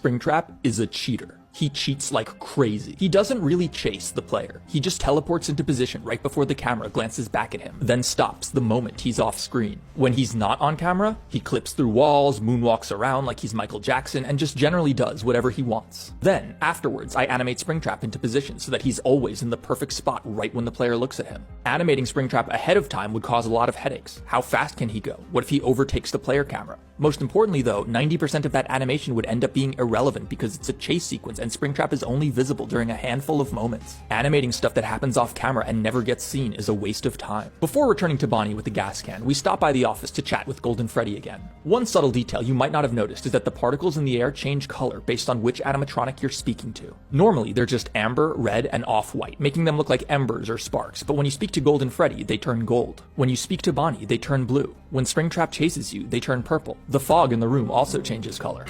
Springtrap is a cheater. He cheats like crazy. He doesn't really chase the player. He just teleports into position right before the camera glances back at him, then stops the moment he's off screen. When he's not on camera, he clips through walls, moonwalks around like he's Michael Jackson, and just generally does whatever he wants. Then, afterwards, I animate Springtrap into position so that he's always in the perfect spot right when the player looks at him. Animating Springtrap ahead of time would cause a lot of headaches. How fast can he go? What if he overtakes the player camera? Most importantly though, 90% of that animation would end up being irrelevant because it's a chase sequence and Springtrap is only visible during a handful of moments. Animating stuff that happens off camera and never gets seen is a waste of time. Before returning to Bonnie with the gas can, we stop by the office to chat with Golden Freddy again. One subtle detail you might not have noticed is that the particles in the air change color based on which animatronic you're speaking to. Normally, they're just amber, red, and off-white, making them look like embers or sparks, but when you speak to Golden Freddy, they turn gold. When you speak to Bonnie, they turn blue. When Springtrap chases you, they turn purple. The fog in the room also changes color.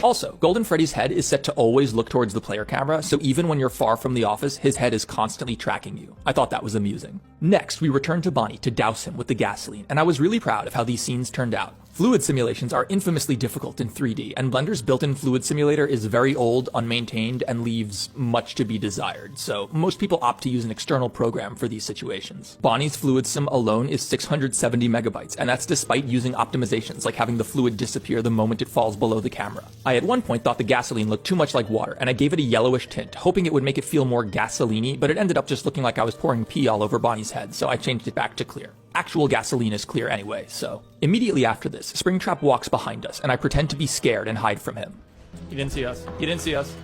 Also, Golden Freddy's head is set to always look towards the player camera, so even when you're far from the office, his head is constantly tracking you. I thought that was amusing. Next, we return to Bonnie to douse him with the gasoline, and I was really proud of how these scenes turned out. Fluid simulations are infamously difficult in 3D, and Blender's built-in fluid simulator is very old, unmaintained, and leaves much to be desired, so most people opt to use an external program for these situations. Bonnie's fluid sim alone is 670 megabytes, and that's despite using optimizations like having the fluid disappear the moment it falls below the camera. I at one point thought the gasoline looked too much like water, and I gave it a yellowish tint, hoping it would make it feel more gasoline-y, but it ended up just looking like I was pouring pee all over Bonnie's head, so I changed it back to clear. Actual gasoline is clear anyway, so. Immediately after this, Springtrap walks behind us, and I pretend to be scared and hide from him. He didn't see us. He didn't see us.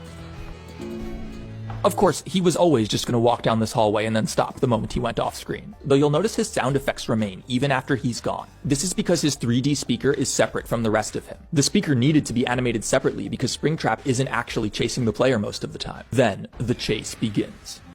Of course, he was always just gonna walk down this hallway and then stop the moment he went off screen, though you'll notice his sound effects remain even after he's gone. This is because his 3D speaker is separate from the rest of him. The speaker needed to be animated separately because Springtrap isn't actually chasing the player most of the time. Then, the chase begins.